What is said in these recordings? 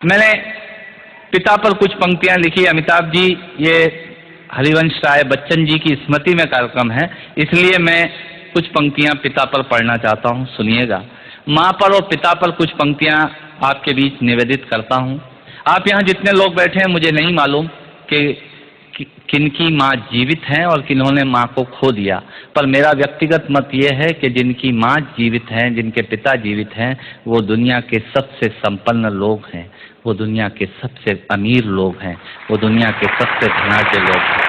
मैंने पिता पर कुछ पंक्तियां लिखी। अमिताभ जी, ये हरिवंश राय बच्चन जी की स्मृति में कार्यक्रम है, इसलिए मैं कुछ पंक्तियां पिता पर पढ़ना चाहता हूं, सुनिएगा। माँ पर और पिता पर कुछ पंक्तियां आपके बीच निवेदित करता हूं। आप यहाँ जितने लोग बैठे हैं, मुझे नहीं मालूम कि किनकी माँ जीवित हैं और किन्होंने माँ को खो दिया, पर मेरा व्यक्तिगत मत यह है कि जिनकी माँ जीवित हैं, जिनके पिता जीवित हैं, वो दुनिया के सबसे संपन्न लोग हैं, वो दुनिया के सबसे अमीर लोग हैं, वो दुनिया के सबसे धनाढ्य लोग हैं।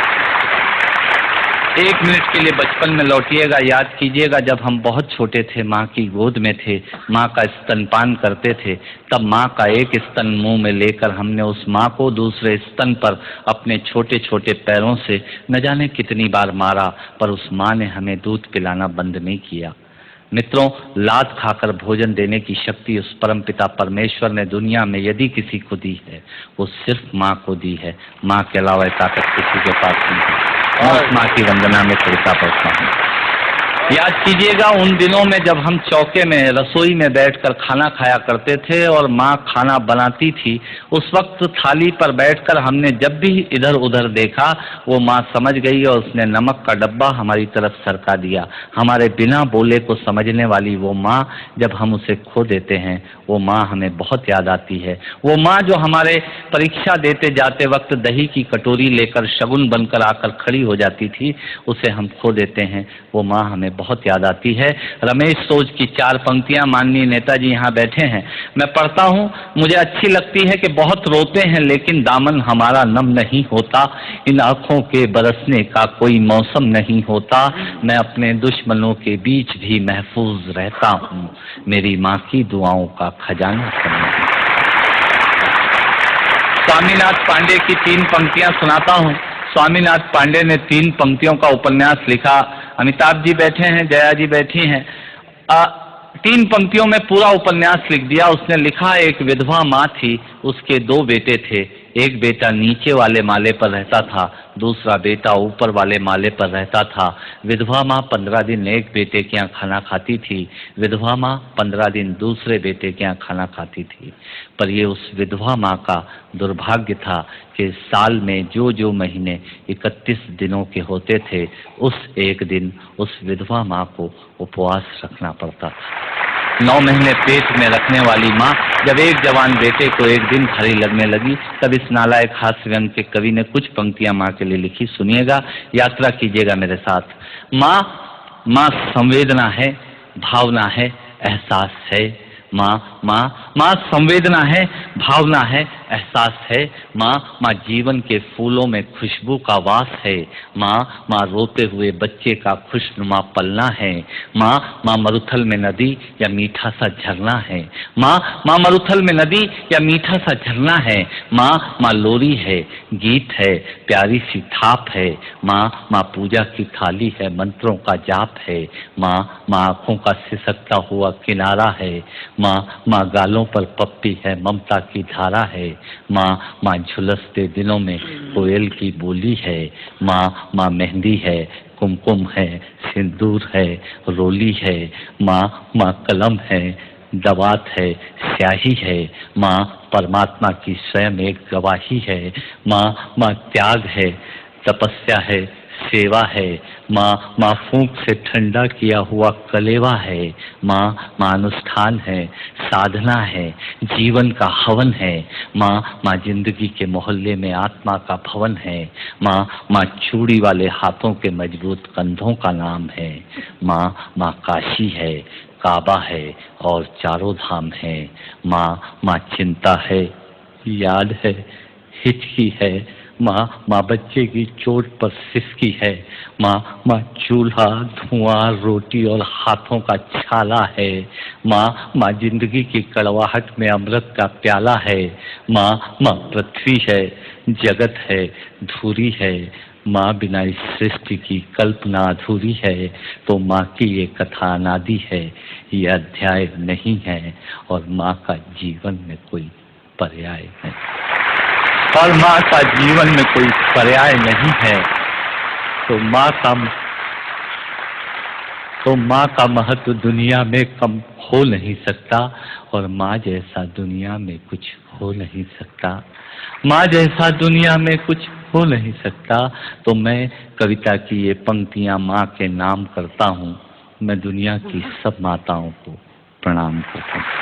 एक मिनट के लिए बचपन में लौटिएगा, याद कीजिएगा जब हम बहुत छोटे थे, माँ की गोद में थे, माँ का स्तनपान करते थे, तब माँ का एक स्तन मुंह में लेकर हमने उस माँ को दूसरे स्तन पर अपने छोटे छोटे पैरों से न जाने कितनी बार मारा, पर उस माँ ने हमें दूध पिलाना बंद नहीं किया। मित्रों, लात खाकर भोजन देने की शक्ति उस परमपिता परमेश्वर ने दुनिया में यदि किसी को दी है, वो सिर्फ माँ को दी है। माँ के अलावा ताकत किसी के पास नहीं है। मैं उस माँ की वंदना में खड़का पड़ता हूँ। याद कीजिएगा उन दिनों में जब हम चौके में, रसोई में बैठकर खाना खाया करते थे और माँ खाना बनाती थी, उस वक्त थाली पर बैठकर हमने जब भी इधर उधर देखा, वो माँ समझ गई और उसने नमक का डब्बा हमारी तरफ सरका दिया। हमारे बिना बोले को समझने वाली वो माँ, जब हम उसे खो देते हैं, वो माँ हमें बहुत याद आती है। वो माँ जो हमारे परीक्षा देते जाते वक्त दही की कटोरी लेकर शगुन बनकर आकर खड़ी हो जाती थी, उसे हम खो देते हैं। वो माँ हमें बहुत याद आती है। रमेश सोज की 4 पंक्तियां माननीय नेताजी यहाँ बैठे हैं, मैं पढ़ता हूँ, मुझे अच्छी लगती है कि बहुत रोते हैं लेकिन दामन हमारा नम नहीं होता, इन आँखों के बरसने का कोई मौसम नहीं होता, मैं अपने दुश्मनों के बीच भी महफूज रहता हूँ, मेरी माँ की दुआओं का खजाना समझ। स्वामीनाथ पांडे की 3 पंक्तियां सुनाता हूँ। स्वामीनाथ पांडे ने 3 पंक्तियों का उपन्यास लिखा। अमिताभ जी बैठे हैं, जया जी बैठी हैं। 3 पंक्तियों में पूरा उपन्यास लिख दिया। उसने लिखा, एक विधवा माँ थी, उसके 2 बेटे थे। एक बेटा नीचे वाले माले पर रहता था, दूसरा बेटा ऊपर वाले माले पर रहता था। विधवा माँ 15 दिन एक बेटे के यहाँ खाना खाती थी, विधवा माँ 15 दिन दूसरे बेटे के यहाँ खाना खाती थी। पर ये उस विधवा माँ का दुर्भाग्य था कि साल में जो महीने 31 दिनों के होते थे, उस एक दिन उस विधवा माँ को उपवास रखना पड़ता था। 9 महीने पेट में रखने वाली माँ जब एक जवान बेटे को एक दिन भारी लगने लगी, तब इस नालायक हास्य व्यंग के कवि ने कुछ पंक्तियां माँ के लिए लिखी। सुनिएगा, यात्रा कीजिएगा मेरे साथ। माँ संवेदना है, भावना है, एहसास है। माँ संवेदना है, भावना है, एहसास है। माँ जीवन के फूलों में खुशबू का वास है। माँ रोते हुए बच्चे का खुशनुमा पलना है। माँ मरुथल में नदी या मीठा सा झरना है। माँ मरुथल में नदी या मीठा सा झरना है। माँ लोरी है, गीत है, प्यारी सी थाप है। माँ पूजा की थाली है, मंत्रों का जाप है। माँ आँखों का सिसकता हुआ किनारा है। माँ गालों पर पप्पी है, ममता की धारा है। माँ झुलसते दिनों में कोयल की बोली है। माँ मेहंदी है, कुमकुम है, सिंदूर है, रोली है। माँ कलम है, दवात है, स्याही है। माँ परमात्मा की स्वयं एक गवाही है। माँ त्याग है, तपस्या है, सेवा है। माँ फूंक से ठंडा किया हुआ कलेवा है। माँ अनुष्ठान है, साधना है, जीवन का हवन है। माँ जिंदगी के मोहल्ले में आत्मा का भवन है। माँ चूड़ी वाले हाथों के मजबूत कंधों का नाम है। माँ काशी है, काबा है और चारों धाम है। माँ चिंता है, याद है, हिचकी है। माँ बच्चे की चोट पर सिसकी है। माँ चूल्हा, धुआं, रोटी और हाथों का छाला है। माँ जिंदगी की कड़वाहट में अमृत का प्याला है। माँ पृथ्वी है, जगत है, धूरी है। माँ बिना इस सृष्टि की कल्पना अधूरी है। तो माँ की ये कथा अनादि है, ये अध्याय नहीं है, और माँ का जीवन में कोई पर्याय नहीं, और माँ का जीवन में कोई पर्याय नहीं है। तो माँ का महत्व दुनिया में कम हो नहीं सकता, और माँ जैसा दुनिया में कुछ हो हो नहीं सकता, माँ जैसा दुनिया में कुछ हो नहीं सकता। तो मैं कविता की ये पंक्तियां माँ के नाम करता हूँ। मैं दुनिया की सब माताओं को प्रणाम करता हूँ।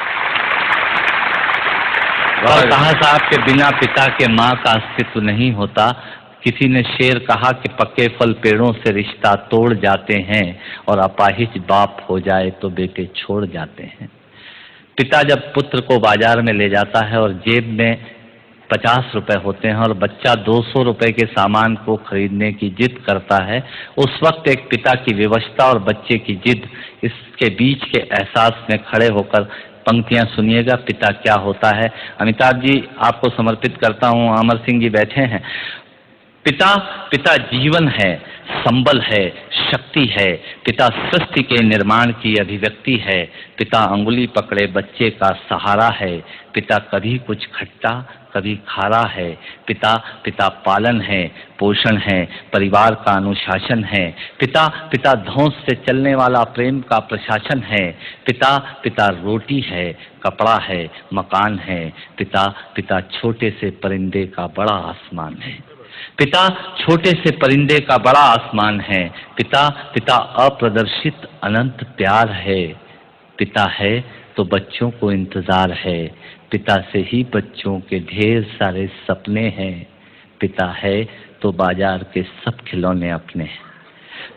और कहा साहब के बिना पिता के माँ का अस्तित्व नहीं होता। किसी ने शेर कहा कि पक्के फल पेड़ों से रिश्ता तोड़ जाते हैं और अपाहिज बाप हो जाए तो बेटे छोड़ जाते हैं। पिता जब पुत्र को बाजार में ले जाता है और जेब में 50 रुपए होते हैं और बच्चा 200 रुपए के सामान को खरीदने की जिद करता है, उस वक्त एक पिता की विवशता और बच्चे की जिद, इसके बीच के एहसास में खड़े होकर पंक्तियां सुनिएगा, पिता क्या होता है। अमिताभ जी आपको समर्पित करता हूं। अमर सिंह जी बैठे हैं। पिता पिता जीवन है, संबल है, शक्ति है। पिता सृष्टि के निर्माण की अभिव्यक्ति है। पिता अंगुली पकड़े बच्चे का सहारा है। पिता कभी कुछ खट्टा कभी खारा है। पिता पिता पालन है, पोषण है, परिवार का अनुशासन है। पिता पिता धौंस से चलने वाला प्रेम का प्रशासन है। पिता पिता रोटी है, कपड़ा है, मकान है। पिता पिता छोटे से परिंदे का बड़ा आसमान है। पिता छोटे से परिंदे का बड़ा आसमान है। पिता पिता अप्रदर्शित अनंत प्यार है। पिता है तो बच्चों को इंतजार है। पिता से ही बच्चों के ढेर सारे सपने हैं। पिता है तो बाजार के सब खिलौने अपने हैं।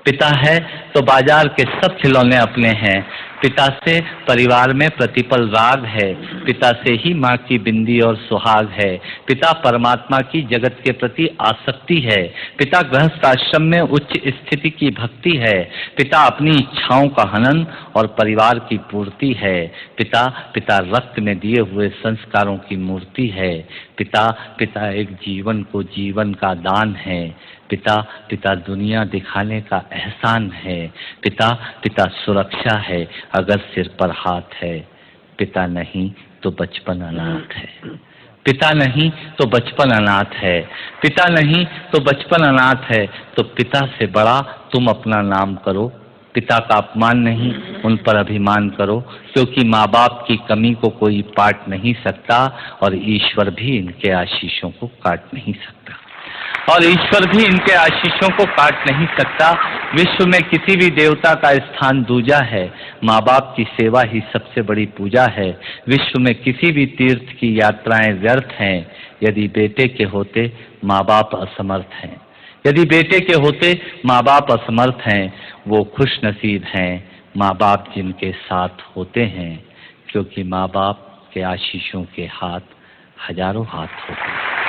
पिता है तो बाजार के सब खिलौने अपने हैं। पिता से परिवार में प्रतिपल राग है। पिता से ही माँ की बिंदी और सुहाग है। पिता परमात्मा की जगत के प्रति आसक्ति है। पिता गृहस्थ आश्रम में उच्च स्थिति की भक्ति है। पिता अपनी इच्छाओं का हनन और परिवार की पूर्ति है। पिता पिता रक्त में दिए हुए संस्कारों की मूर्ति है। पिता पिता एक जीवन को जीवन का दान है। पिता पिता दुनिया दिखाने का एहसान है। पिता पिता सुरक्षा है अगर सिर पर हाथ है। पिता नहीं तो बचपन अनाथ है। पिता नहीं तो बचपन अनाथ है। पिता नहीं तो बचपन अनाथ है। तो पिता से बड़ा तुम अपना नाम करो। पिता का अपमान नहीं, उन पर अभिमान करो, क्योंकि माँ बाप की कमी को कोई पाट नहीं सकता और ईश्वर भी इनके आशीषों को काट नहीं सकता। और ईश्वर भी इनके आशीषों को काट नहीं सकता। विश्व में किसी भी देवता का स्थान दूजा है। माँ बाप की सेवा ही सबसे बड़ी पूजा है। विश्व में किसी भी तीर्थ की यात्राएं व्यर्थ हैं यदि बेटे के होते माँ बाप असमर्थ हैं। यदि बेटे के होते माँ बाप असमर्थ हैं। वो खुश नसीब हैं माँ बाप जिनके साथ होते हैं, क्योंकि माँ बाप के आशीषों के हाथ हजारों हाथ होते हैं।